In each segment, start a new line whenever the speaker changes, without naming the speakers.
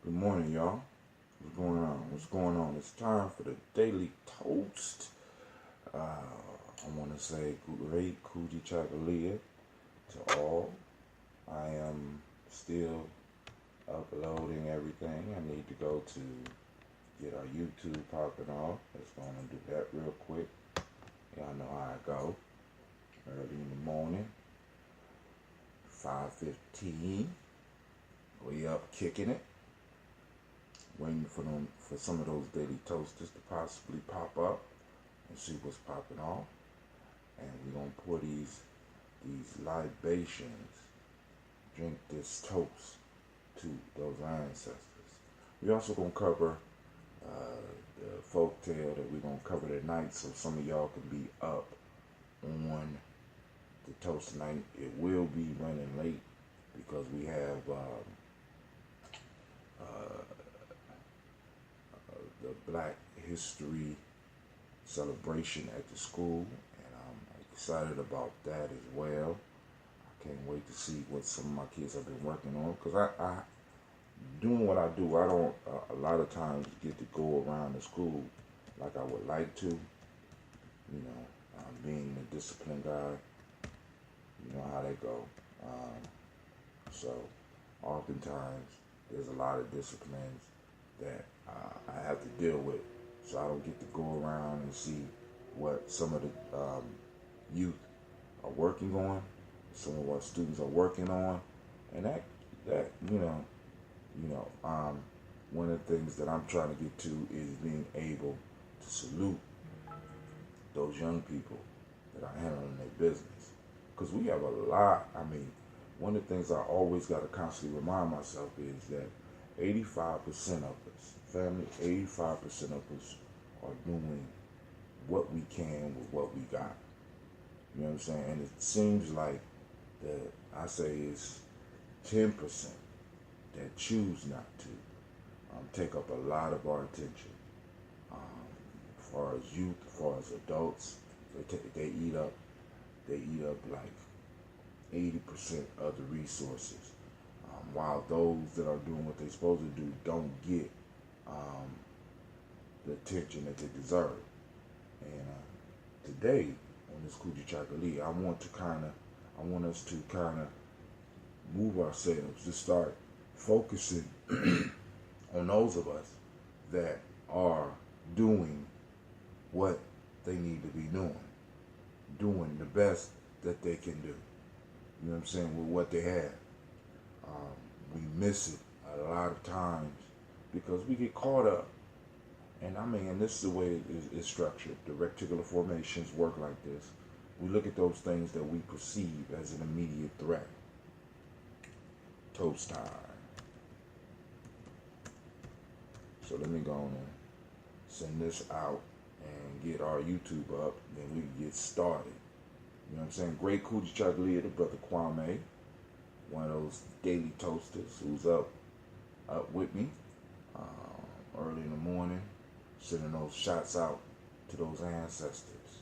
Good morning, y'all. What's going on? What's going on? It's time for the Daily Toast. I want to say great Kujichagulia to all. I am still uploading everything. I need to go to get our YouTube popping off. Let's go and do that real quick. Y'all know how I go. Early in the morning, 5:15. We up kicking it. Waiting for some of those daily toasters to possibly pop up and see what's popping off. And we're gonna pour these libations, drink this toast to those ancestors. We also gonna cover the folk tale that we're gonna cover tonight, so some of y'all can be up on the toast tonight. It will be running late because we have the Black History celebration at the school, and I'm excited about that as well. I can't wait to see what some of my kids have been working on, because I doing what I do, I don't a lot of times get to go around the school like I would like to. You know, being the discipline guy, you know how they go. So oftentimes there's a lot of disciplines that I have to deal with, so I don't get to go around and see what some of the youth are working on, some of our students are working on, and that one of the things that I'm trying to get to is being able to salute those young people that are handling their business, because we have a lot. I mean, one of the things I always got to constantly remind myself is that 85% of us, family, 85% of us are doing what we can with what we got. You know what I'm saying? And it seems like that I say it's 10% that choose not to take up a lot of our attention. As far as youth, as far as adults, they eat up like 80% of the resources, while those that are doing what they're supposed to do don't get the attention that they deserve. And today, on this Kujichagulia, I want us to kind of move ourselves to start focusing on those of us that are doing what they need to be doing the best that they can do. You know what I'm saying? With what they have. We miss it a lot of times because we get caught up. And I mean, and this is the way it's structured. The reticular formations work like this. We look at those things that we perceive as an immediate threat. Toast time. So let me go on and send this out and get our YouTube up, then we can get started. You know what I'm saying? Great Kujichagulia, the brother Kwame, one of those daily toasters who's up with me early in the morning, sending those shots out to those ancestors.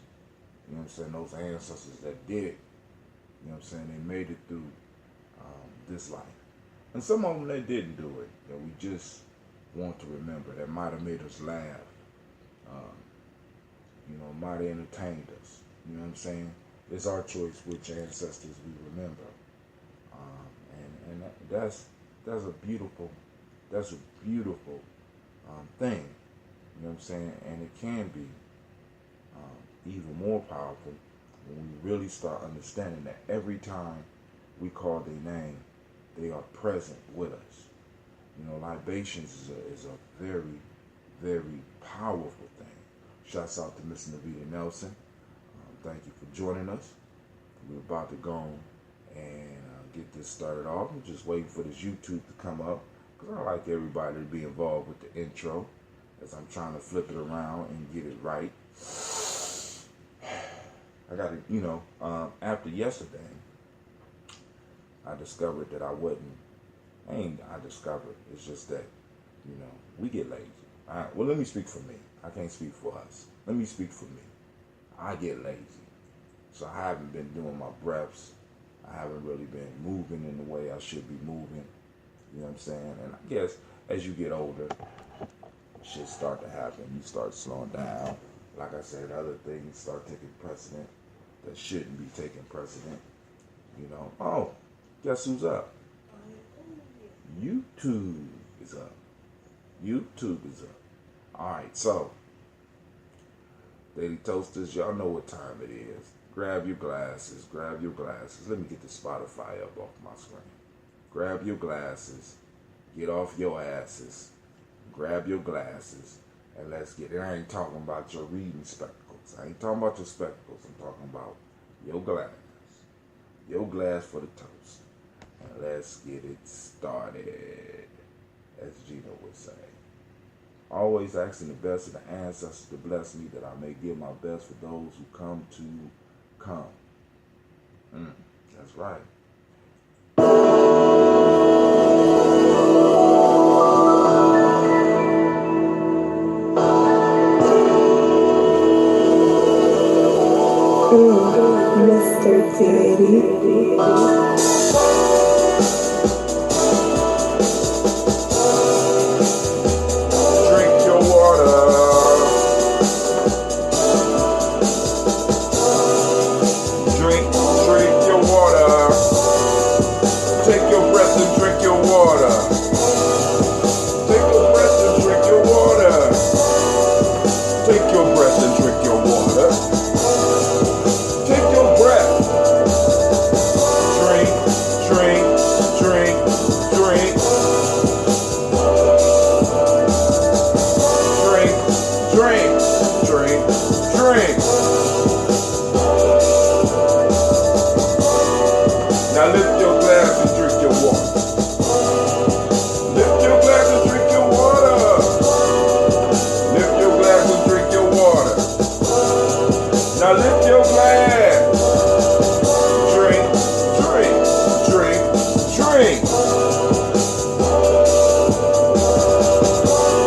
You know what I'm saying? Those ancestors that did it. You know what I'm saying? They made it through this life. And some of them, they didn't do it, that we just want to remember, that might have made us laugh. Might have entertained us. You know what I'm saying? It's our choice which ancestors we remember. And that's a beautiful thing. You know what I'm saying? And it can be even more powerful when we really start understanding that every time we call their name, they are present with us. You know, libations is a very, very powerful thing. Shouts out to Miss Navita Nelson. Thank you for joining us. We're about to go and get this started off. I'm just waiting for this YouTube to come up, because I like everybody to be involved with the intro as I'm trying to flip it around and get it right. I got to, after yesterday, I discovered that I discovered, it's just that, we get lazy. Well, let me speak for me. I can't speak for us. Let me speak for me. I get lazy. So I haven't been doing my breaths. I haven't really been moving in the way I should be moving. You know what I'm saying? And I guess as you get older, shit start to happen. You start slowing down. Like I said, other things start taking precedent that shouldn't be taking precedent. You know, oh, guess who's up? YouTube is up. YouTube is up. All right, so, Daily Toasters, y'all know what time it is. Grab your glasses. Grab your glasses. Let me get the Spotify up off my screen. Grab your glasses. Get off your asses. Grab your glasses. And let's get it. I ain't talking about your reading spectacles. I ain't talking about your spectacles. I'm talking about your glass. Your glass for the toast. And let's get it started, as Gino would say. Always asking the best of the ancestors to bless me that I may give my best for those who come to come. That's right.
Mr. Diddy.
Drink your water. Drink your water. Take your breath and drink your water. Take your breath and drink your water. Take your breath and drink your water. Take your breath. Drink, drink, drink, drink. Drink, drink, drink, drink. Now lift your glass and drink your water. Lift your glass and drink your water. Lift your glass and drink your water. Now lift your glass. Drink, drink, drink, drink.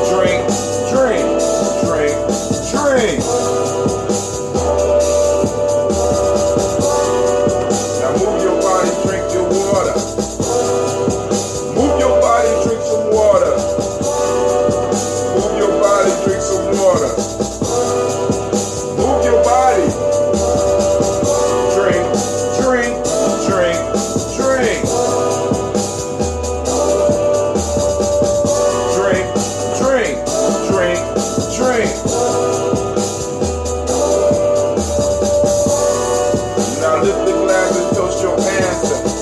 Drink, drink, drink, drink. Now move your body, drink your water. Move your body, drink some water. Move your body, drink some water. Move your body. Drink, drink, drink, drink. Drink, drink, drink, drink. Now lift the glass and toast your ancestors.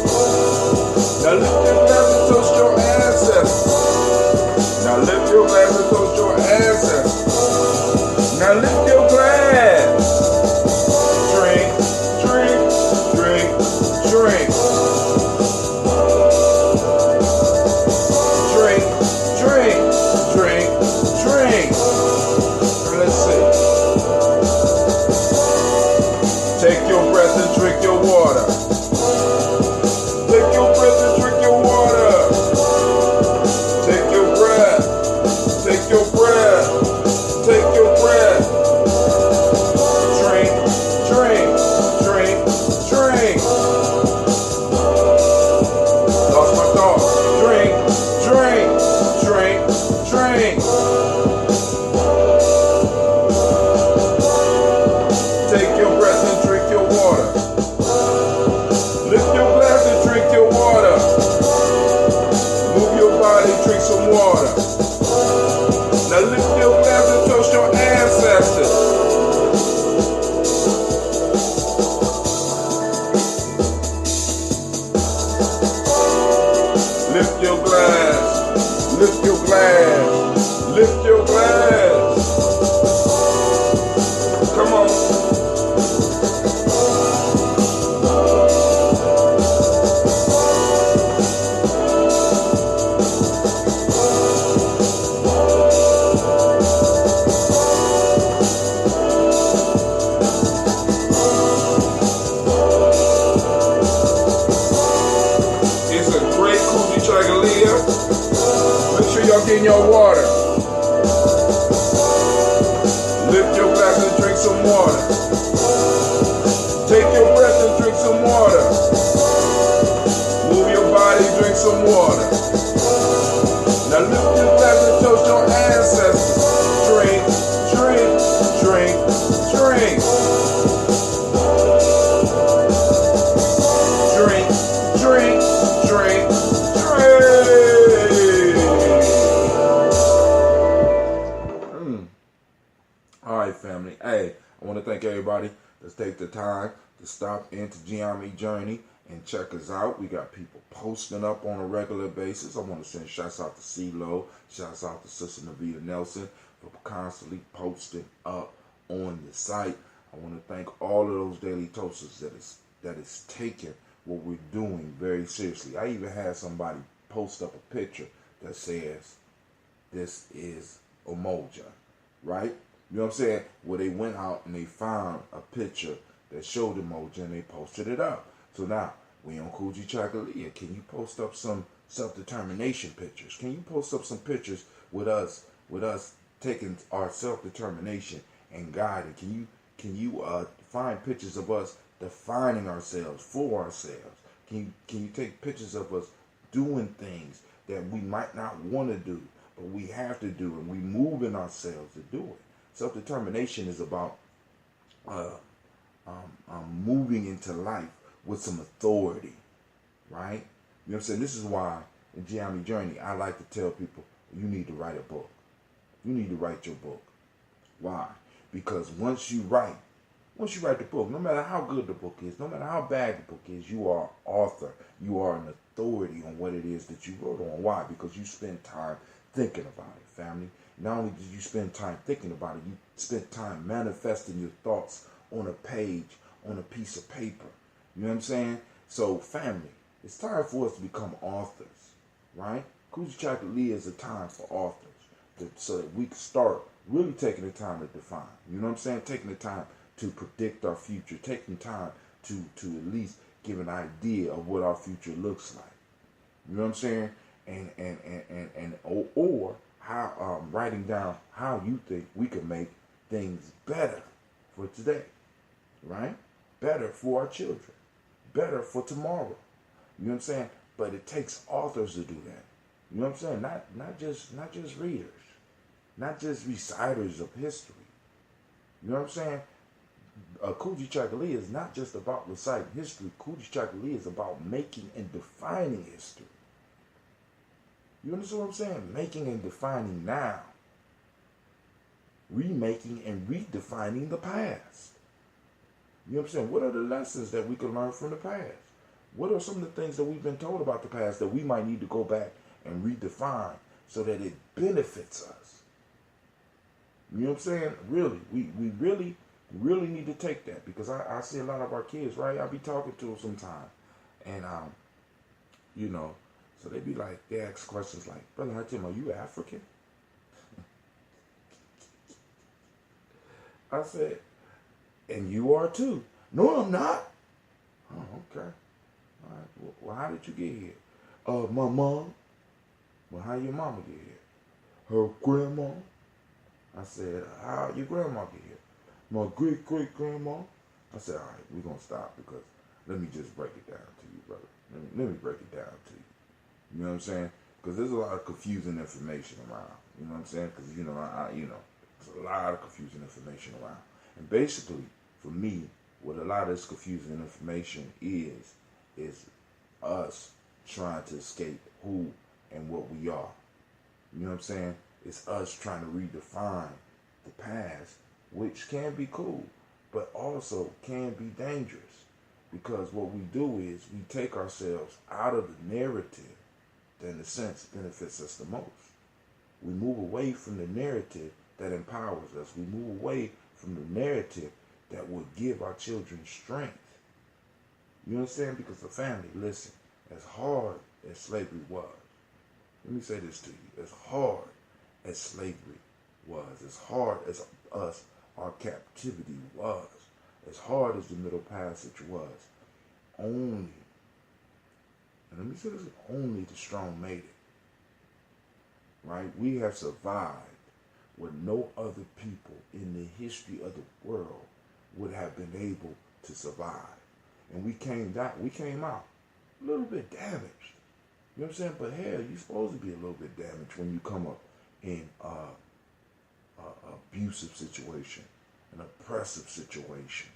Now lift your glass and toast your ancestors. Now lift your glass and toast your ancestors. Now lift your glass. Drink, drink, drink, drink. Drink, drink, drink, drink. Let's see. Take your breath and drink your water. Take your breath and drink your water. Take your breath. Take your breath. Take your breath. Drink, drink, drink, drink. Lost my thought. Drink, drink, drink, drink. Take your breath and drink your water. Lift your glass and drink your water. Move your body, drink some water. Now lift your glass and toast your ancestors. Lift your glass. Lift your glass. Lift your glass. Come on. It's a great Kujichagulia. Make sure y'all getting your water. Lift your glass and drink some water. Take your breath and drink some water. Move your body, drink some water. Now lift your glass and toast your ancestors. Drink, drink, drink, drink. Drink, drink, drink, drink. All right, family. Hey, I want to thank everybody that's take the time to stop into Gye-Nyame Journey and check us out. We got people posting up on a regular basis. I want to send shouts out to CeeLo, shouts out to Sister Navita Nelson for constantly posting up on the site. I want to thank all of those daily toasters that is taking what we're doing very seriously. I even had somebody post up a picture that says, "This is Umoja," right? You know what I'm saying? Where they went out and they found a picture that showed Umoja and they posted it up. So now, we on Kujichagulia. Can you post up some self-determination pictures? Can you post up some pictures with us taking our self-determination and guiding? Can you find pictures of us defining ourselves for ourselves? Can you take pictures of us doing things that we might not want to do, but we have to do, and we moving ourselves to do it? Self-determination is about moving into life with some authority, right? You know what I'm saying? This is why in Gye-Nyame Journey, I like to tell people, you need to write a book. You need to write your book. Why? Because once you write the book, no matter how good the book is, no matter how bad the book is, you are an author. You are an authority on what it is that you wrote on. Why? Because you spend time thinking about it, family. Not only did you spend time thinking about it, you spent time manifesting your thoughts on a page, on a piece of paper. You know what I'm saying? So, family, it's time for us to become authors, right? Kujichagulia is a time for authors, so that we can start really taking the time to define. You know what I'm saying? Taking the time to predict our future, taking time to at least give an idea of what our future looks like. You know what I'm saying? Or how writing down how you think we can make things better for today, right? Better for our children, better for tomorrow. You know what I'm saying? But it takes authors to do that. You know what I'm saying? Not just readers, not just reciters of history. You know what I'm saying? Kujichagulia is not just about reciting history. Kujichagulia is about making and defining history. You understand what I'm saying? Making and defining now. Remaking and redefining the past. You know what I'm saying? What are the lessons that we can learn from the past? What are some of the things that we've been told about the past that we might need to go back and redefine so that it benefits us? You know what I'm saying? Really, we really need to take that, because I see a lot of our kids, right? I be talking to them sometimes, and you know, so they be like, they ask questions like, "Brother Hatim, are you African?" I said, "And you are too." "No, I'm not." "Oh, okay. All right. Well, how did you get here?" My mom." "Well, how your mama get here?" "Her grandma." I said, "How your grandma get here?" "My great-great-grandma." I said, "All right, we're going to stop, because let me just break it down to you, brother. Let me break it down to you." You know what I'm saying? Because there's a lot of confusing information around. You know what I'm saying? Because, you know, there's a lot of confusing information around. And basically, for me, what a lot of this confusing information is us trying to escape who and what we are. You know what I'm saying? It's us trying to redefine the past, which can be cool, but also can be dangerous. Because what we do is we take ourselves out of the narrative that, in a sense, benefits us the most. We move away from the narrative that empowers us. We move away from the narrative that will give our children strength. You understand? Because the family, listen, as hard as slavery was, let me say this to you, as hard as slavery was, as hard as our captivity was, as hard as the Middle Passage was, only, and let me say this, only the strong made it. Right? We have survived what no other people in the history of the world would have been able to survive. And we came out a little bit damaged. You know what I'm saying? But hell, you're supposed to be a little bit damaged when you come up in abusive situation, an oppressive situation.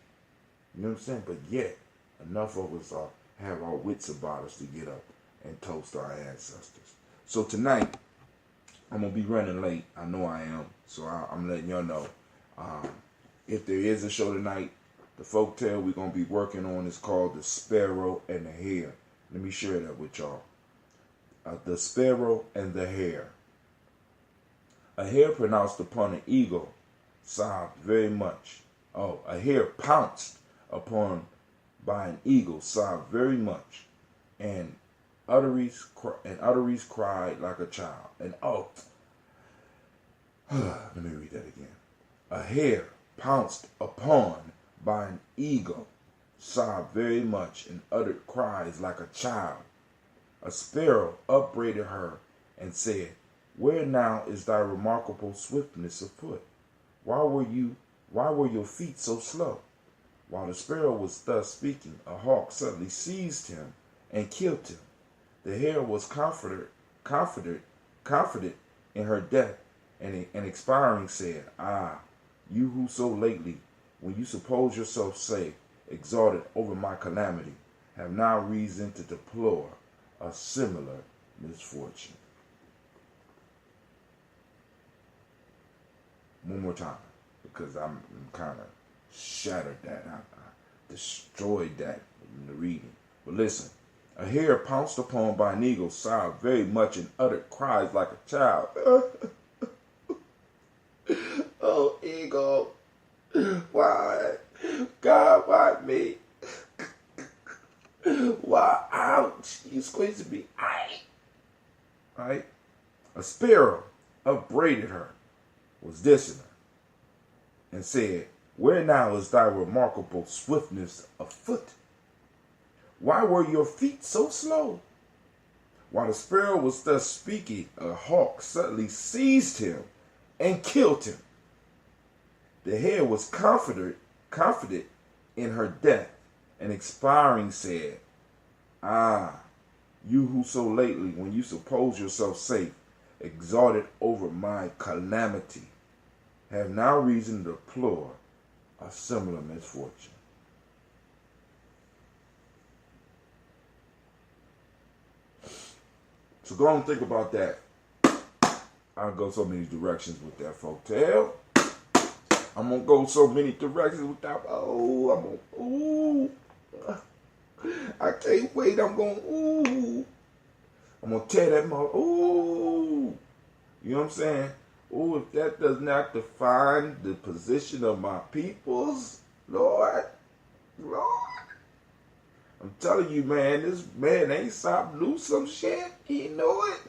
You know what I'm saying? But yet, enough of us have our wits about us to get up and toast our ancestors. So tonight, I'm going to be running late. I know I am. So I'm letting y'all know. If there is a show tonight, the folktale we're going to be working on is called The Sparrow and the Hare. Let me share that with y'all. The Sparrow and the Hare. A hare pronounced upon an eagle sobbed very much. Oh, a hare pounced upon by an eagle sobbed very much, and utteries cried like a child. And let me read that again. A hare pounced upon by an eagle sobbed very much and uttered cries like a child. A sparrow upbraided her and said, "Where now is thy remarkable swiftness of foot? Why were your feet so slow?" While the sparrow was thus speaking, a hawk suddenly seized him and killed him. The hare was comforted in her death, and expiring said, "Ah, you who so lately, when you suppose yourself safe, exalted over my calamity, have now reason to deplore a similar misfortune." One more time, because I'm kind of shattered that. I destroyed that in the reading. But listen, a hare pounced upon by an eagle sobbed very much and uttered cries like a child. Oh, eagle, why? God, why me? Why? Ouch, you squeezed me. Right? A sparrow upbraided her, was dissing her, and said, "Where now is thy remarkable swiftness of foot? Why were your feet so slow?" While the sparrow was thus speaking, a hawk suddenly seized him and killed him. The hare was comforted in her death, and expiring said, "Ah, you who so lately, when you suppose yourself safe, exalted over my calamity, have now reason to deplore a similar misfortune." So go and think about that. I'll go so many directions with that folktale. I'm going to go so many directions with that. I can't wait. I'm going to tear that mother. You know what I'm saying? If that does not define the position of my peoples, Lord, I'm telling you, man, this man ain't stopped loose some shit. He knew it.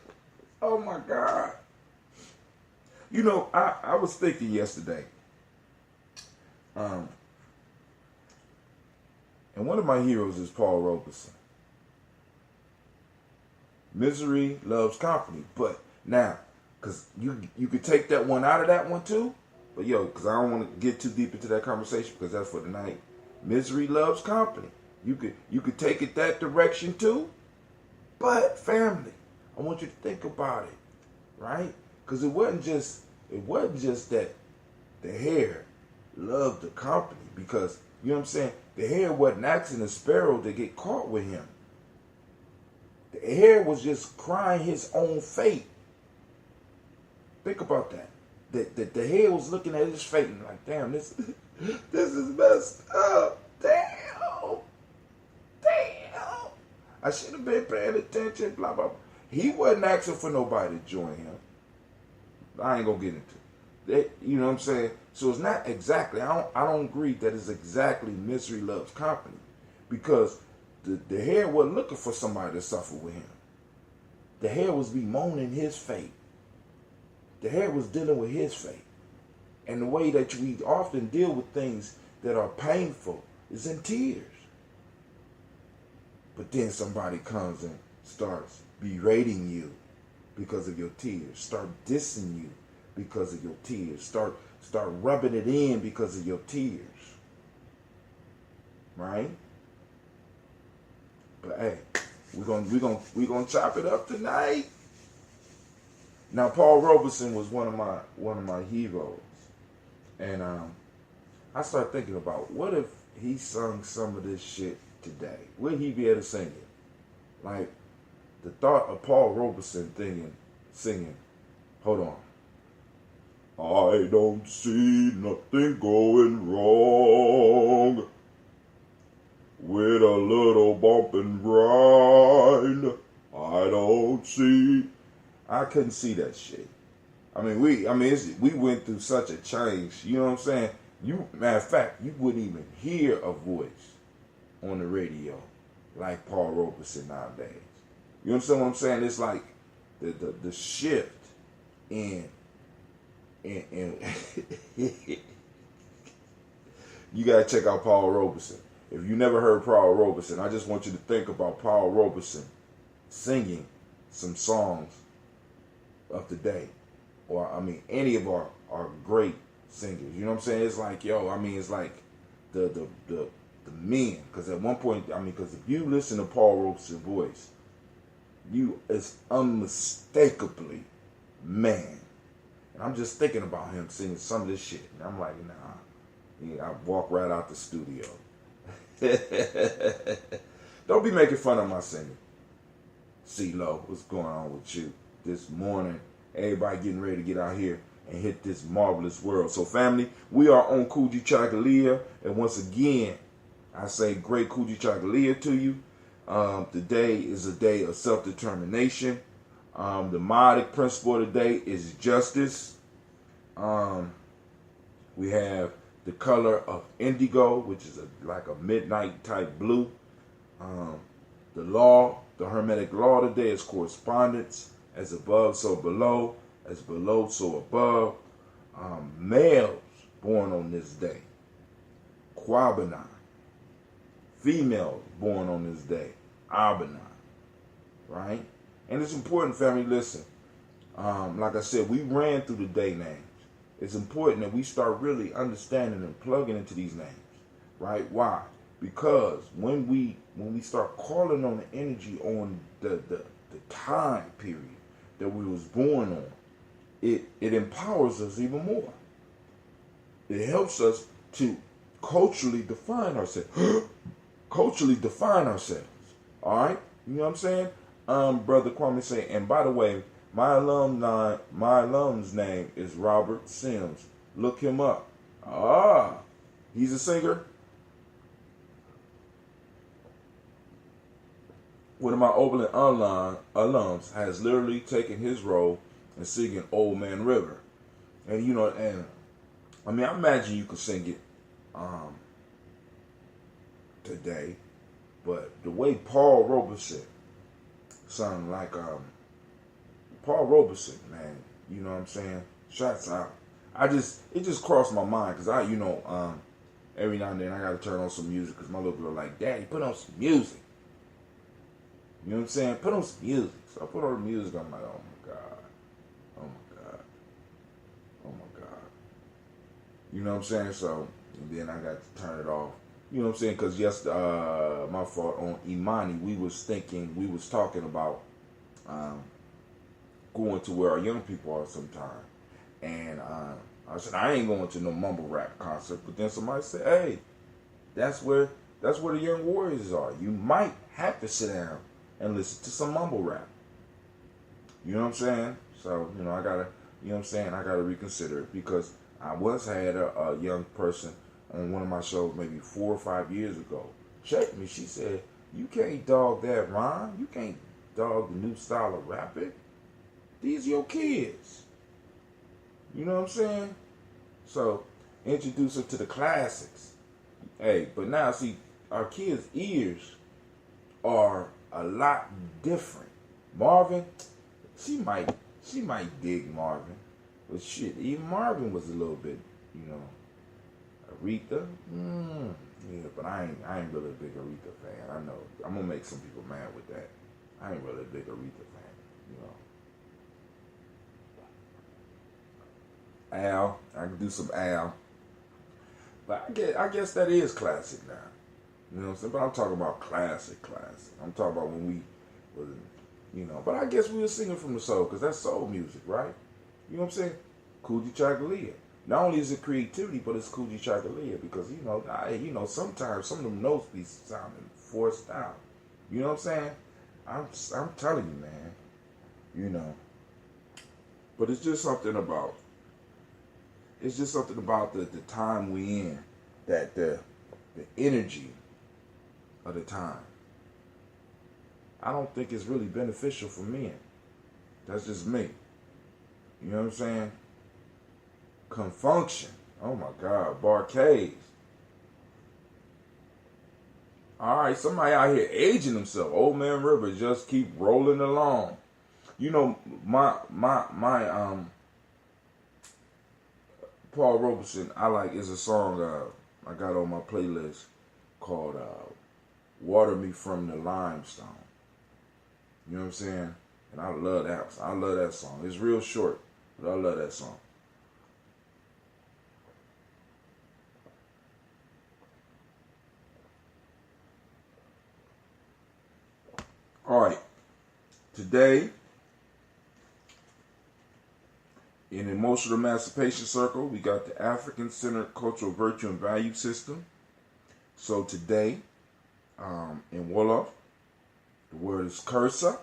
Oh my God. You know, I was thinking yesterday, and one of my heroes is Paul Robeson. Misery loves company. But now, because you could take that one out of that one too. But because I don't want to get too deep into that conversation because that's for tonight. Misery loves company. You could take it that direction too. But family, I want you to think about it, right? Because it wasn't just that the hare loved the company, because you know what I'm saying? The hare wasn't asking the sparrow to get caught with him. The hare was just crying his own fate. Think about that. The hare was looking at his fate and like, damn, this is messed up. Damn. I should have been paying attention, blah, blah, blah. He wasn't asking for nobody to join him. I ain't going to get into it. You know what I'm saying? So it's not exactly, I don't agree that it's exactly misery loves company. Because the hare wasn't looking for somebody to suffer with him. The hare was bemoaning his fate. The hare was dealing with his fate. And the way that we often deal with things that are painful is in tears. But then somebody comes and starts berating you because of your tears. Start dissing you because of your tears. Start rubbing it in because of your tears. Right? But hey, We're gonna chop it up tonight. Now, Paul Robeson was one of my heroes, and I started thinking about what if he sung some of this shit today? Would he be able to sing it? Like the thought of Paul Robeson singing. Hold on. I don't see nothing going wrong with a little bump and grind. I don't see. I couldn't see that shit. We went through such a change. You know what I'm saying? Matter of fact, you wouldn't even hear a voice on the radio like Paul Robeson nowadays. You understand what I'm saying? It's like the shift in you gotta check out Paul Robeson. If you never heard Paul Robeson, I just want you to think about Paul Robeson singing some songs of the day, or any of our great singers. You know what I'm saying? It's like, it's like the men. Because at one point, because if you listen to Paul Robeson's voice, it's unmistakably man. And I'm just thinking about him singing some of this shit, and I'm like, nah. I walk right out the studio. Don't be making fun of my singing. CeeLo, what's going on with you this morning? Everybody getting ready to get out here and hit this marvelous world. So family, we are on Kujichagulia, and once again, I say great Kujichagulia to you. Today is a day of self-determination. The modic principle today is justice. We have the color of indigo, which is like a midnight type blue. The Hermetic law today is correspondence. As above, so below. As below, so above. Males born on this day, Quabanai. Females born on this day, Abanai. Right? And it's important, family, listen. Like I said, we ran through the day names. It's important that we start really understanding and plugging into these names. Right? Why? Because when we start calling on the energy on the time period that we was born on, it empowers us even more. It helps us to culturally define ourselves. Culturally define ourselves. All right? You know what I'm saying? Brother Kwame say, and by the way, my alum's name is Robert Sims. Look him up. He's a singer. One of my Oberlin alums has literally taken his role in singing Old Man River. And I imagine you could sing it today, but the way Paul Robeson sung, like Paul Robeson, man, you know what I'm saying? Shots out. It just crossed my mind, because every now and then I gotta turn on some music, because my little girl like, Daddy, put on some music. You know what I'm saying? Put on some music. So I put on the music. I'm like, oh my God. Oh my God. Oh my God. You know what I'm saying? So, and then I got to turn it off. You know what I'm saying? Because my fault, on Imani, we was talking about going to where our young people are sometime. And I said, I ain't going to no mumble rap concert. But then somebody said, hey, that's where the young warriors are. You might have to sit down and listen to some mumble rap. You know what I'm saying? So, I gotta, I gotta reconsider it, because I had a young person on one of my shows maybe 4 or 5 years ago check me. She said, you can't dog that rhyme. You can't dog the new style of rapping. These are your kids. You know what I'm saying? So, introduce her to the classics. Hey, but now, see, our kids' ears are a lot different. Marvin, she might dig Marvin, but shit, even Marvin was a little bit, Aretha, yeah, but I ain't really a big Aretha fan. I know I'm gonna make some people mad with that. I ain't really a big Aretha fan, Al, I can do some Al, but I guess that is classic now. You know what I'm saying? But I'm talking about classic. I'm talking about when But I guess we were singing from the soul because that's soul music, right? You know what I'm saying? Kujichagulia. Not only is it creativity, but it's Kujichagulia because sometimes some of them notes be sounding forced out. You know what I'm saying? I'm telling you, man. But it's just something about the time we in, that the energy of the time. I don't think it's really beneficial for men. That's just me. You know what I'm saying? Confunction. Oh my God. Barcades. Alright, somebody out here aging himself. Old Man River just keep rolling along. My Paul Robeson, is a song I got on my playlist called Water Me from the Limestone. You know what I'm saying? And I love that. I love that song. It's real short, but I love that song. All right. Today, in Emotional Emancipation Circle, we got the African-Centered Cultural Virtue and Value System. So today, in Wolof, the word is Kursa.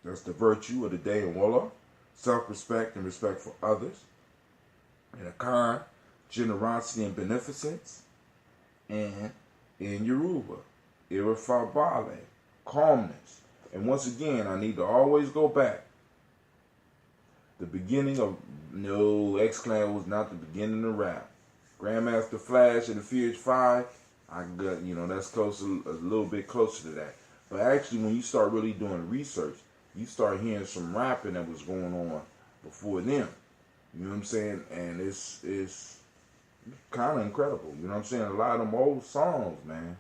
That's the virtue of the day in Wolof. Self-respect and respect for others. In Akan, generosity and beneficence. And in Yoruba, Irifabale, calmness. And once again, I need to always go back. The beginning of X-Clan was not the beginning of rap. Grandmaster Flash and the Furious Five, I got, that's close, a little bit closer to that. But actually, when you start really doing research, you start hearing some rapping that was going on before them. You know what I'm saying? And it's kind of incredible. You know what I'm saying? A lot of them old songs, man.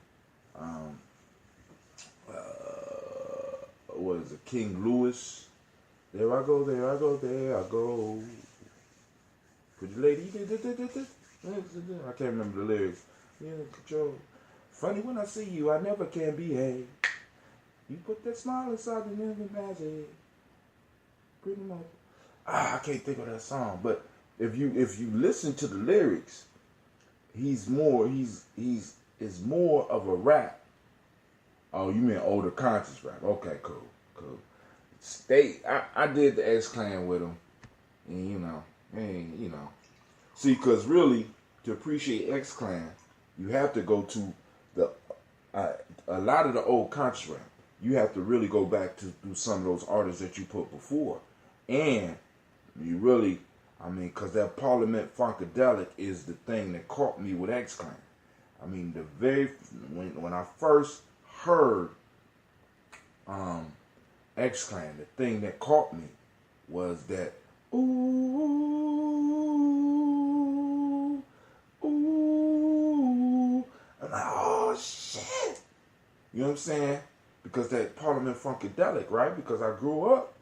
What is it? King Louis. There I go, there I go, there I go. Pretty lady. I can't remember the lyrics. Yeah, control. Funny when I see you, I never can behave. You put that smile inside the never magic. Pretty much. I can't think of that song. But if you listen to the lyrics, it's more of a rap. Oh, you mean older conscious rap? Okay, cool. I did the X-Clan with him, and see, because really to appreciate X-Clan, you have to go to a lot of the old conscious rap. You have to really go back to some of those artists that you put before, and you really, because that Parliament Funkadelic is the thing that caught me with X-Clan. When I first heard X-Clan, the thing that caught me was that ooh, I'm like, oh shit. You know what I'm saying? Because that Parliament Funkadelic, right? Because I grew up,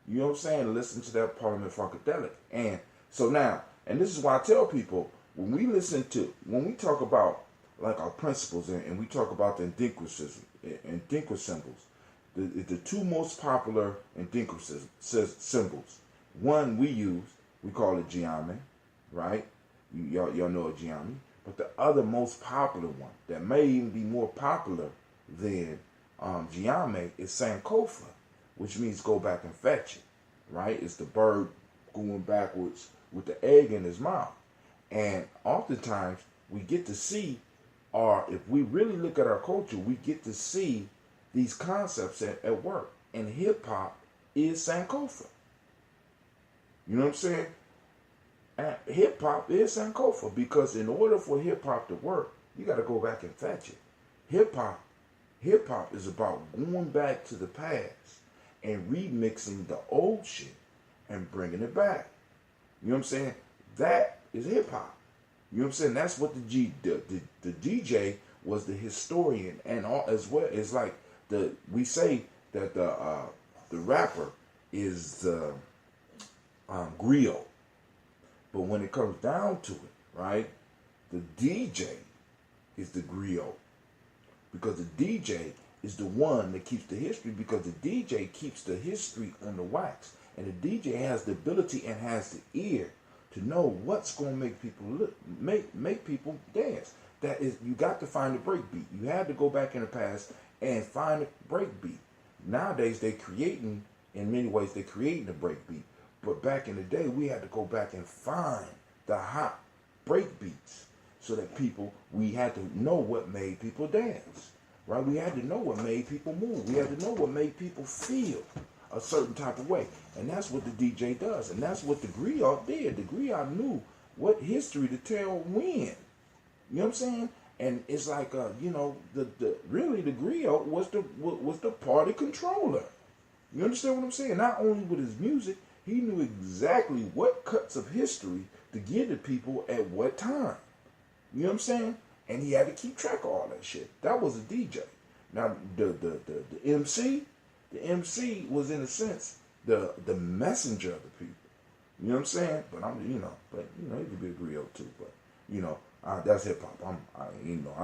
you know what I'm saying, listening to that Parliament Funkadelic. And so now, and this is why I tell people, when we talk about like our principles and we talk about the Ndinkwa symbols, the two most popular Ndinkwa symbols. One we call it Gye-Nyame, right? Y'all know a Gye-Nyame. But the other most popular one, that may even be more popular than Gye-Nyame, is Sankofa, which means go back and fetch it, right? It's the bird going backwards with the egg in his mouth. And oftentimes we get to see, or if we really look at our culture, we get to see these concepts at work. And hip-hop is Sankofa. You know what I'm saying? And hip-hop is Sankofa, because in order for hip-hop to work, you got to go back and fetch it. Hip-hop is about going back to the past and remixing the old shit and bringing it back. You know what I'm saying? That is hip-hop. You know what I'm saying? That's what the DJ was, the historian, and all as well. It's like we say that the rapper is the griot, but when it comes down to it, right, the DJ is the griot, because the DJ is the one that keeps the history, because the DJ keeps the history on the wax. And the DJ has the ability and has the ear to know what's going to make people make people dance. That is, you got to find the break beat. You had to go back in the past and find the break beat. Nowadays, in many ways, they're creating the break beat. But back in the day, we had to go back and find the hot break beats so that we had to know what made people dance, right? We had to know what made people move. We had to know what made people feel a certain type of way. And that's what the DJ does. And that's what the griot did. The griot knew what history to tell when. You know what I'm saying? And it's like, really the griot was the party controller. You understand what I'm saying? Not only with his music, he knew exactly what cuts of history to give to people at what time. You know what I'm saying? And he had to keep track of all that shit. That was a DJ. Now the MC was, in a sense, the messenger of the people. You know what I'm saying? But he could be a griot too. But that's hip hop. I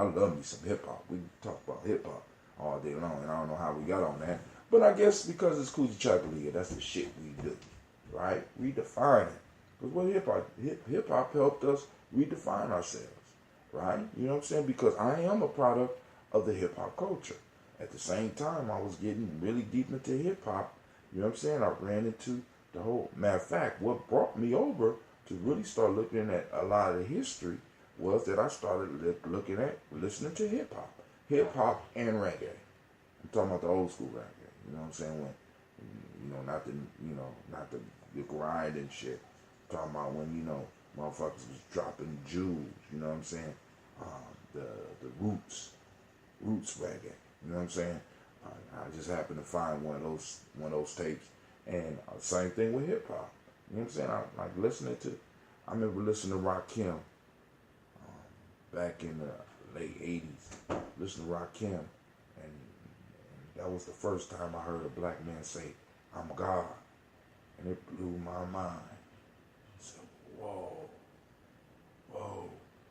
love me some hip hop. We talk about hip hop all day long, and I don't know how we got on that. But I guess because it's Kujichagulia, that's the shit we do, right? Redefine it. Because what hip hop helped us redefine ourselves, right? You know what I'm saying? Because I am a product of the hip hop culture. At the same time, I was getting really deep into hip hop. You know what I'm saying? I ran into the whole. Matter of fact, what brought me over to really start looking at a lot of the history was that I started listening to hip hop and reggae. I'm talking about the old school reggae. You know what I'm saying? When, not the grind and shit. I'm talking about when, motherfuckers was dropping jewels. You know what I'm saying? The roots reggae. You know what I'm saying? I just happened to find one of those tapes, and same thing with hip hop. You know what I'm saying? I remember listening to Rakim back in the late '80s. Listening to Rakim, and that was the first time I heard a black man say, "I'm God," and it blew my mind. I said, whoa,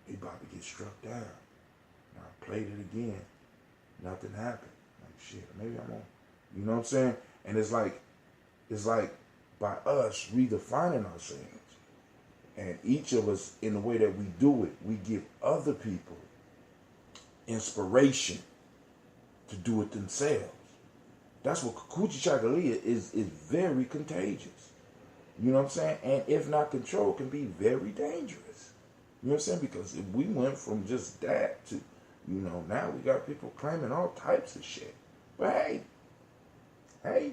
he about to get struck down. And I played it again. Nothing happened. Like, shit, maybe I'm on. You know what I'm saying? And it's like by us redefining ourselves, and each of us, in the way that we do it, we give other people inspiration to do it themselves. That's what Kujichagulia is very contagious. You know what I'm saying? And if not controlled, can be very dangerous. You know what I'm saying? Because if we went from just that to, now we got people claiming all types of shit. But hey,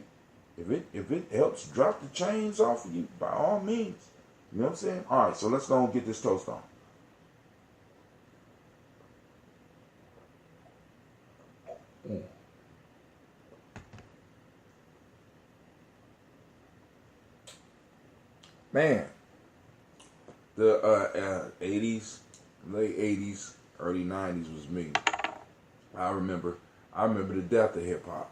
if it helps drop the chains off of you, by all means. You know what I'm saying? All right, so let's go and get this toast on. Man, the 80s, late 80s, early 90s was me. I remember the death of hip hop.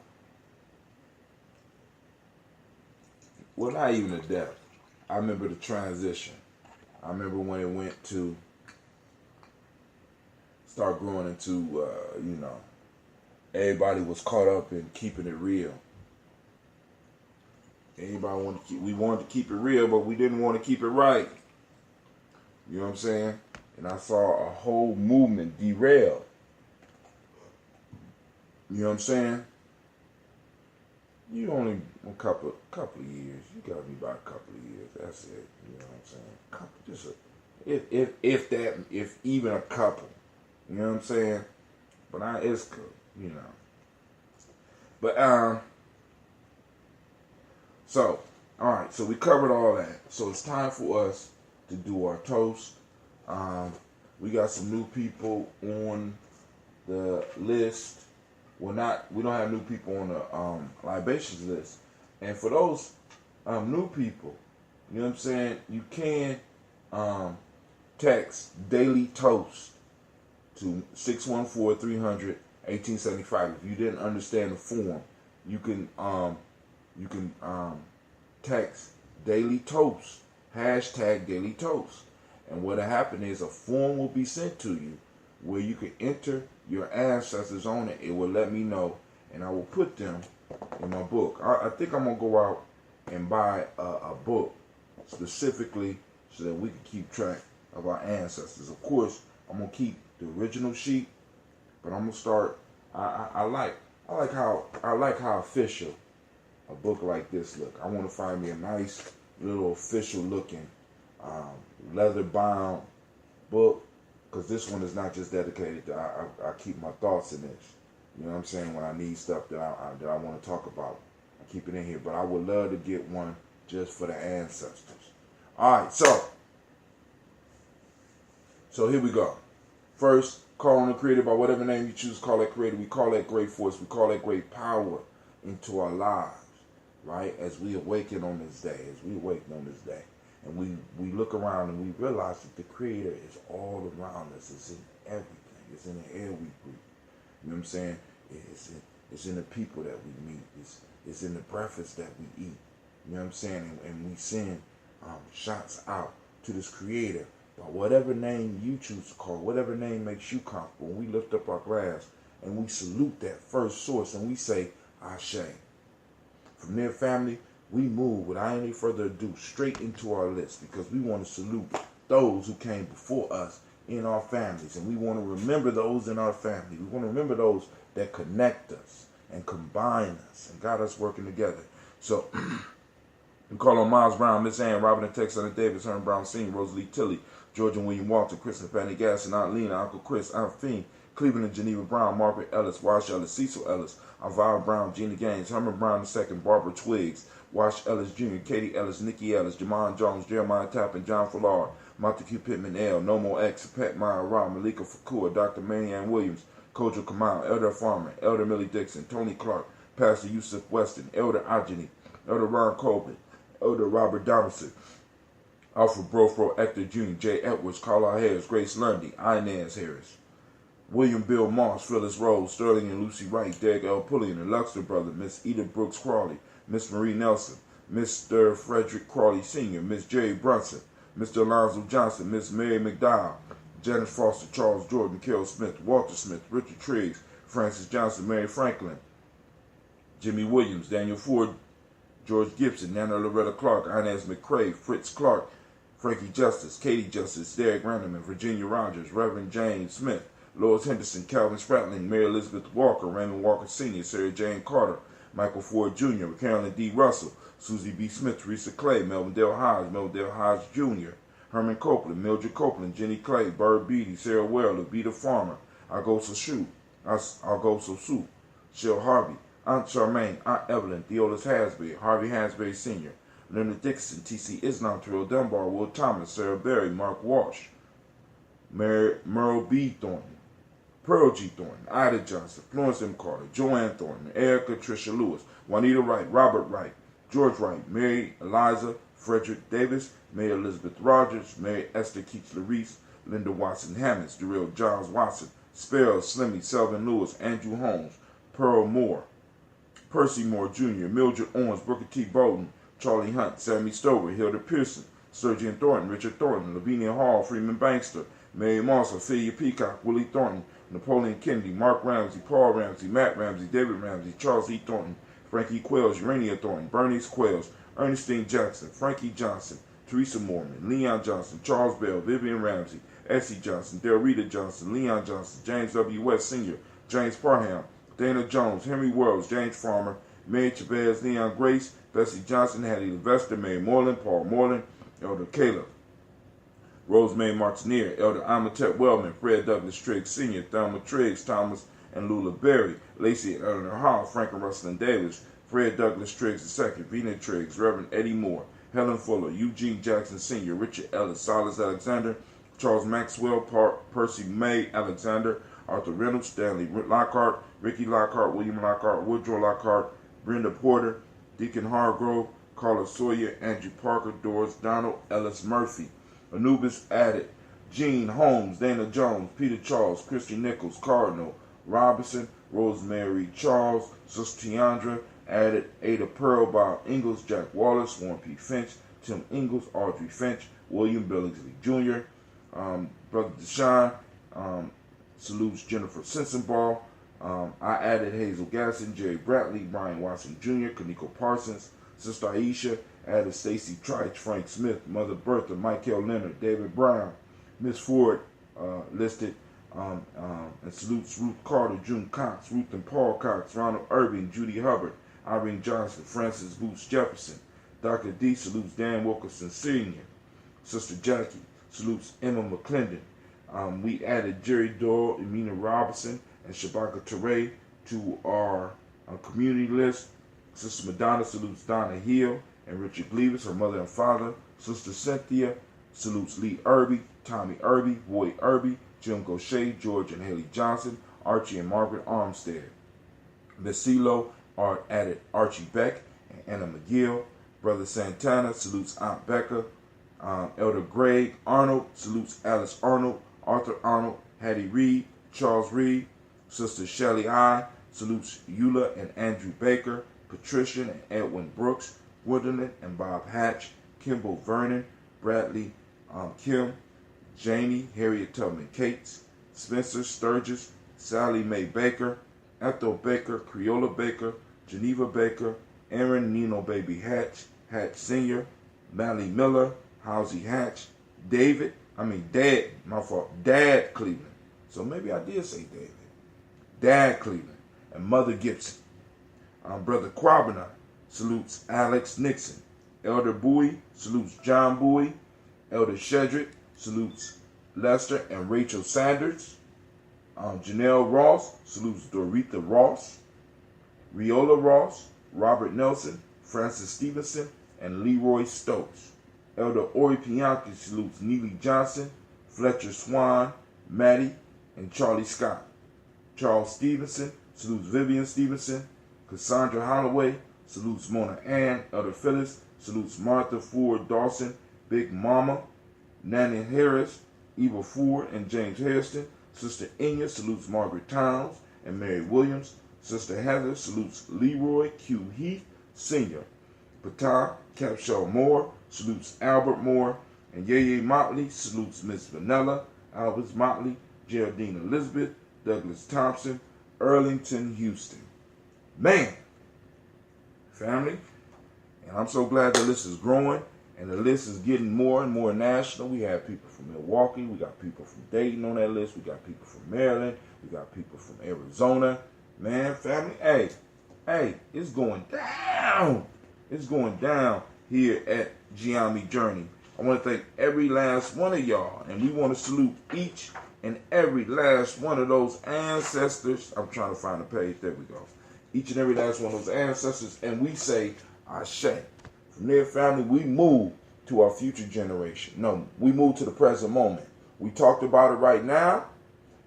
Well, not even the death. I remember the transition. I remember when it went to start growing into, everybody was caught up in keeping it real. We wanted to keep it real, but we didn't want to keep it right. You know what I'm saying? And I saw a whole movement derail. You know what I'm saying? You only a couple of years. You got me about a couple of years. That's it. You know what I'm saying? If even a couple. You know what I'm saying? But it's cool. But so, all right. So we covered all that. So it's time for us to do our toast. We got some new people on the list. We don't have new people on the libations list. And for those new people, you know what I'm saying, you can text Daily Toast to 614-300-1875. If you didn't understand the form, you can text Daily Toast, hashtag Daily Toast. And what'll happen is a form will be sent to you where you can enter your ancestors on it. It will let me know. and I will put them in my book. I think I'm going to go out and buy a book specifically so that we can keep track of our ancestors. Of course, I'm going to keep the original sheet, but I'm going to start. I like how official a book like this look. I want to find me a nice little official looking leather bound book, because this one is not just dedicated to I keep my thoughts in this. You know what I'm saying? When I need stuff that I want to talk about, I keep it in here. But I would love to get one just for the ancestors. All right, so here we go. First, call on the Creator by whatever name you choose to call that Creator. We call that great force. We call that great power into our lives, right? As we awaken on this day, and we look around and we realize that the Creator is all around us. It's in everything. It's in the air we breathe. You know what I'm saying? It's in the people that we meet. It's in the breakfast that we eat. You know what I'm saying? And we send shots out to this Creator by whatever name you choose to call, whatever name makes you comfortable. We lift up our glass and we salute that first source and we say, Ashe. From there, family, we move without any further ado straight into our list, because we want to salute those who came before us in our families, and we want to remember those in our family. We want to remember those that connect us and combine us and got us working together. So we call on Miles Brown, Miss Ann, Robin and Texas, Hunter Davis, Herman Brown Sr., Rosalie Tilley, George and William Walter, Chris and Fanny Gasson, Aunt Lena, Uncle Chris, Aunt Fiend, Cleveland and Geneva Brown, Margaret Ellis, Wash Ellis, Cecil Ellis, Alvaro Brown, Gina Gaines, Herman Brown II, Barbara Twiggs, Wash Ellis Jr., Katie Ellis, Nikki Ellis, Jamon Jones, Jeremiah Tappan, John Fallard, Montague Pittman L, Nomo X, Pat Meyer Ra, Malika Fakua, Dr. Marianne Williams, Kojo Kamal, Elder Farmer, Elder Millie Dixon, Tony Clark, Pastor Yusuf Weston, Elder Ajani, Elder Ron Colvin, Elder Robert Donaldson, Alfred Brofro, Hector Jr., Jay Edwards, Carla Harris, Grace Lundy, Inez Harris, William Bill Moss, Phyllis Rose, Sterling and Lucy Wright, Derek L. Pulliam, the Luxton brother, Miss Edith Brooks Crawley, Miss Marie Nelson, Mr. Frederick Crawley Sr., Miss Jerry Brunson, Mr. Alonzo Johnson, Miss Mary McDowell, Janice Foster, Charles Jordan, Carol Smith, Walter Smith, Richard Triggs, Francis Johnson, Mary Franklin, Jimmy Williams, Daniel Ford, George Gibson, Nana Loretta Clark, Inez McCrae, Fritz Clark, Frankie Justice, Katie Justice, Derek Randerman, Virginia Rogers, Reverend James Smith, Lois Henderson, Calvin Spratling, Mary Elizabeth Walker, Raymond Walker Sr., Sarah Jane Carter, Michael Ford Jr., Carolyn D. Russell, Susie B. Smith, Teresa Clay, Melvin Dale Hodge Jr., Herman Copeland, Mildred Copeland, Jenny Clay, Bird Beatty, Sarah Well, Levita Farmer, Augusto Soup, Shell Harvey, Aunt Charmaine, Aunt Evelyn, Theolis Hasbury, Harvey Hasbury Sr., Leonard Dixon, T.C. Islam, Terrell Dunbar, Will Thomas, Sarah Berry, Mark Walsh, Merle B. Thornton, Pearl G. Thornton, Ida Johnson, Florence M. Carter, Joanne Thornton, Erica Tricia Lewis, Juanita Wright, Robert Wright, George Wright, Mary Eliza, Frederick Davis, Mary Elizabeth Rogers, Mary Esther Keats Larice, Linda Watson Hammonds, Darrell Giles Watson, Sparrow Slimmy, Selvin Lewis, Andrew Holmes, Pearl Moore, Percy Moore Jr., Mildred Owens, Booker T. Bowden, Charlie Hunt, Sammy Stover, Hilda Pearson, Sturgeon Thornton, Richard Thornton, Lavinia Hall, Freeman Bankster, Mary Moss, Ophelia Peacock, Willie Thornton, Napoleon Kennedy, Mark Ramsey, Paul Ramsey, Matt Ramsey, David Ramsey, Charles E. Thornton, Frankie Quells, Urania Thornton, Bernice Quells, Ernestine Jackson, Frankie Johnson, Teresa Mormon, Leon Johnson, Charles Bell, Vivian Ramsey, Essie Johnson, Del Rita Johnson, Leon Johnson, James W. West Sr., James Parham, Dana Jones, Henry Wells, James Farmer, Mary Chavez, Leon Grace, Bessie Johnson, Hattie Levester, Mary Moreland, Paul Moreland, Elder Caleb, Rosemary Martineer, Elder Amatet Wellman, Fred Douglas Triggs Sr., Thelma Triggs, Thomas and Lula Berry, Lacey and Eleanor Hall, Frank and Rustlin Davis, Fred Douglas Triggs II, Vina Triggs, Reverend Eddie Moore, Helen Fuller, Eugene Jackson Sr., Richard Ellis, Silas Alexander, Charles Maxwell, Percy May Alexander, Arthur Reynolds, Stanley Lockhart, Ricky Lockhart, William Lockhart, Woodrow Lockhart, Brenda Porter, Deacon Hargrove, Carla Sawyer, Andrew Parker, Doris Donald, Ellis Murphy, Anubis Added, Gene Holmes, Dana Jones, Peter Charles, Christy Nichols, Cardinal Robinson, Rosemary Charles, Sister Tiandra, Added, Ada Pearl, Bob Ingalls, Jack Wallace, Warren P. Finch, Tim Ingalls, Audrey Finch, William Billingsley Jr., Brother Deshaun, salutes Jennifer Sensenball, I added Hazel Gasson, Jerry Bradley, Brian Watson Jr., Kaniko Parsons, Sister Aisha, added Stacy Triche, Frank Smith, Mother Bertha, Michael Leonard, David Brown, Miss Ford listed, and salutes Ruth Carter, June Cox, Ruth and Paul Cox, Ronald Irving, Judy Hubbard, Irene Johnson, Francis Boots Jefferson. Dr. D salutes Dan Wilkerson Sr. Sister Jackie salutes Emma McClendon. We added Jerry Doyle, Emina Robinson, and Shabaka Teray to our community list. Sister Madonna salutes Donna Hill and Richard Gleavis, her mother and father. Sister Cynthia salutes Lee Irby, Tommy Irby, Roy Irby, Jim Gaucher, George and Haley Johnson, Archie and Margaret Armstead. Miss CeeLo added Archie Beck and Anna McGill. Brother Santana salutes Aunt Becca. Elder Greg Arnold salutes Alice Arnold, Arthur Arnold, Hattie Reed, Charles Reed. Sister Shelley I salutes Eula and Andrew Baker, Patricia and Edwin Brooks, Gwendolyn and Bob Hatch, Kimball Vernon, Bradley Kim, Janie, Harriet Tubman Cates, Spencer Sturgis, Sally Mae Baker, Ethel Baker, Creola Baker, Geneva Baker, Aaron Nino Baby Hatch, Hatch Sr., Mally Miller, Housie Hatch, Dad Cleveland. So maybe I did say David. Dad Cleveland and Mother Gibson. Brother Quabbana salutes Alex Nixon. Elder Bowie salutes John Bowie. Elder Shedrick salutes Lester and Rachel Sanders. Janelle Ross salutes Doretha Ross. Riola Ross, Robert Nelson, Francis Stevenson, and Leroy Stokes. Elder Ori Pianki salutes Neely Johnson, Fletcher Swan, Maddie, and Charlie Scott. Charles Stevenson salutes Vivian Stevenson. Cassandra Holloway salutes Mona Ann. Elder Phyllis salutes Martha Ford Dawson, Big Mama, Nanny Harris, Eva Ford, and James Hairston. Sister Inya salutes Margaret Towns and Mary Williams. Sister Heather salutes Leroy Q. Heath, Sr. Patah Capshaw Moore salutes Albert Moore. And Yeye Motley salutes Miss Vanilla, Albert Motley, Geraldine Elizabeth, Douglas Thompson, Earlington Houston. Man, family, and I'm so glad the list is growing and the list is getting more and more national. We have people from Milwaukee, we got people from Dayton on that list, we got people from Maryland, we got people from Arizona. Man, family, hey, it's going down. It's going down here at Gye-Nyame Journey. I want to thank every last one of y'all, and we want to salute each and every last one of those ancestors. I'm trying to find the page. There we go. Each and every last one of those ancestors, and we say, Ashe. From there, family, we move to our future generation. No, we move to the present moment. We talked about it right now,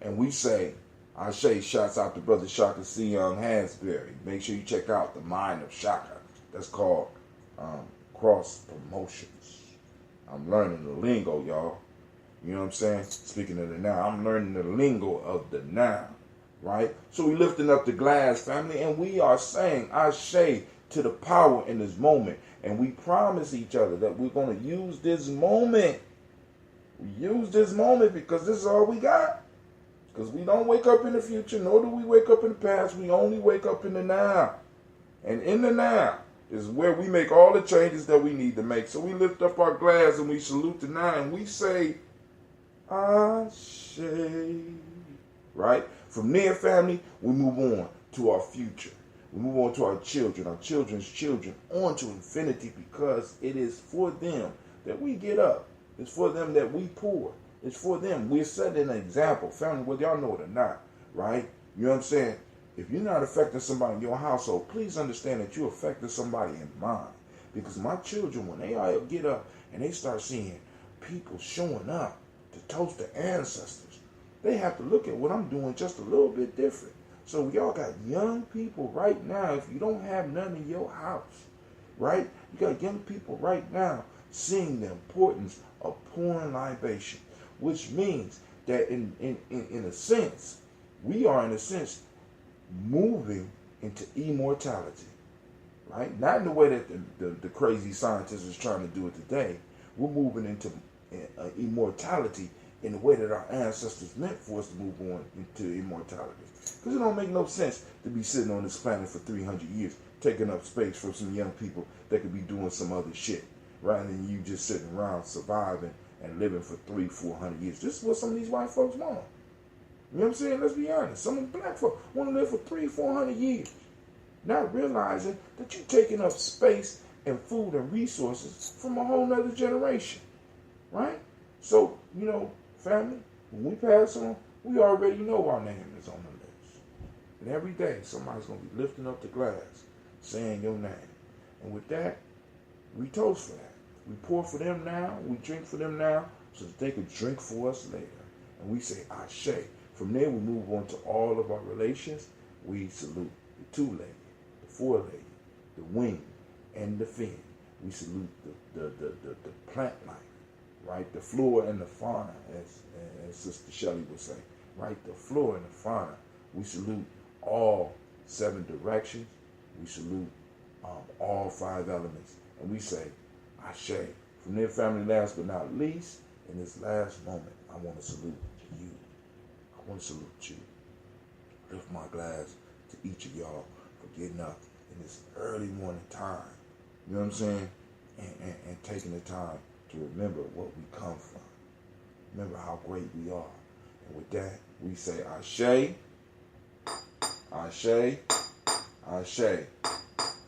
and we say, Ashe. Shouts out to Brother Shaka C. Young Hansberry. Make sure you check out The Mind of Shaka. That's called Cross Promotions. I'm learning the lingo, y'all. You know what I'm saying? Speaking of the now, I'm learning the lingo of the now, right? So we lifting up the glass, family, and we are saying Ashe to the power in this moment. And we promise each other that we're going to use this moment. We use this moment because this is all we got. Because we don't wake up in the future, nor do we wake up in the past. We only wake up in the now. And in the now is where we make all the changes that we need to make. So we lift up our glass and we salute the now and we say, Ashe. Right? From there, family, we move on to our future. We move on to our children's children, on to infinity, because it is for them that we get up. It's for them that we pour. It's for them. We're setting an example, family, whether y'all know it or not, right? You know what I'm saying? If you're not affecting somebody in your household, please understand that you're affecting somebody in mine. Because my children, when they all get up and they start seeing people showing up to toast the ancestors, they have to look at what I'm doing just a little bit different. So y'all got young people right now, if you don't have none in your house, right? You got young people right now seeing the importance of pouring libation, which means that in a sense, we are in a sense moving into immortality, right? Not in the way that the crazy scientist is trying to do it today. We're moving into immortality in the way that our ancestors meant for us to move on into immortality. Because it don't make no sense to be sitting on this planet for 300 years, taking up space for some young people that could be doing some other shit, rather than you just sitting around surviving and living for 300-400 years. This is what some of these white folks want. You know what I'm saying? Let's be honest. Some of the black folks want to live for 300-400 years, not realizing that you're taking up space and food and resources from a whole nother generation, right? So, family, when we pass on, we already know our name is on the list. And every day, somebody's going to be lifting up the glass, saying your name. And with that, we toast for that. We pour for them now, we drink for them now, so that they can drink for us later. And we say, Ashe. From there, we move on to all of our relations. We salute the two-legged, the four-legged, the wing, and the fin. We salute the plant life, right? The flora and the fauna, as Sister Shelley would say, right? The flora and the fauna. We salute all 7 directions. We salute all 5 elements. And we say, Ashe. From there, family, last but not least, in this last moment, I want to salute you. I want to salute you. Lift my glass to each of y'all for getting up in this early morning time. You know what I'm saying? And taking the time to remember what we come from. Remember how great we are. And with that, we say Ashe, Ashe, Ashe.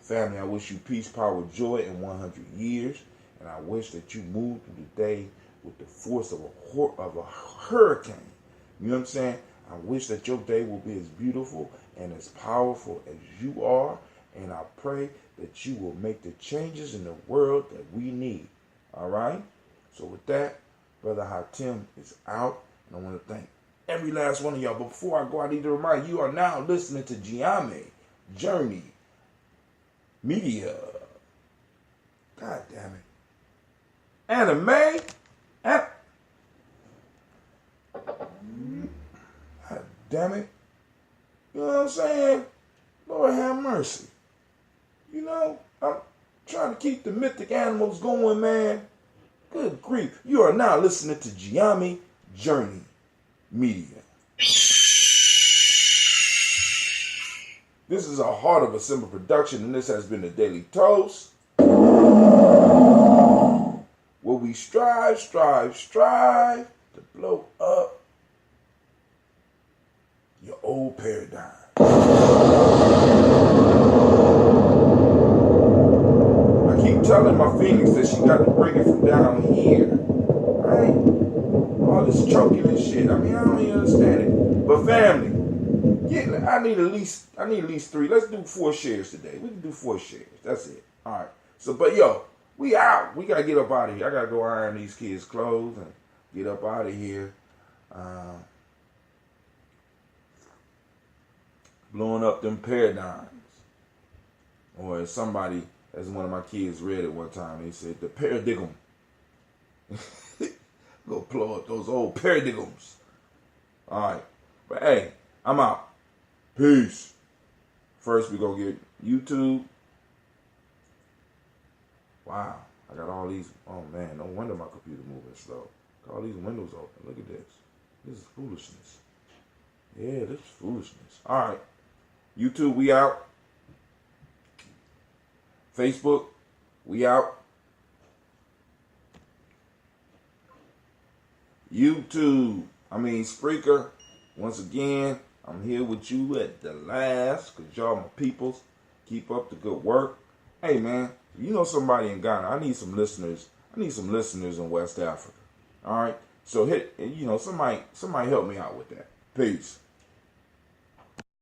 Family, I wish you peace, power, joy in 100 years. And I wish that you move through the day with the force of a hurricane. You know what I'm saying? I wish that your day will be as beautiful and as powerful as you are. And I pray that you will make the changes in the world that we need. All right? So with that, Brother Hatim is out. And I want to thank every last one of y'all. But before I go, I need to remind you are now listening to Gye-Nyame Journey Media. God damn it. Anime. God damn it. You know what I'm saying? Lord have mercy. I'm trying to keep the mythic animals going, man. Good grief. You are now listening to Gye-Nyame Journey Media. This is a Heart of a Simple production, and this has been the Daily Toast, where we strive to blow up your old paradigm. I keep telling my Phoenix that she got to bring it from down here, right? All this choking and shit. I don't even understand it. But family, I need at least 3. Let's do 4 shares today. We can do 4 shares. That's it. All right. So, but yo, we out. We gotta get up out of here. I gotta go iron these kids' clothes and get up out of here. Blowing up them paradigms. Or as one of my kids read it one time, they said, the paradigm. Go blow up those old paradigms. All right. But hey, I'm out. Peace. First, we're going to get YouTube. Wow. I got all these. Oh, man. No wonder my computer moving slow. Got all these windows open. Look at this. This is foolishness. Yeah, this is foolishness. All right. YouTube, we out. Facebook, we out. Spreaker, once again, I'm here with you at the last, because y'all my peoples. Keep up the good work. Hey, man, if you know somebody in Ghana, I need some listeners. I need some listeners in West Africa. All right? So, somebody help me out with that. Peace.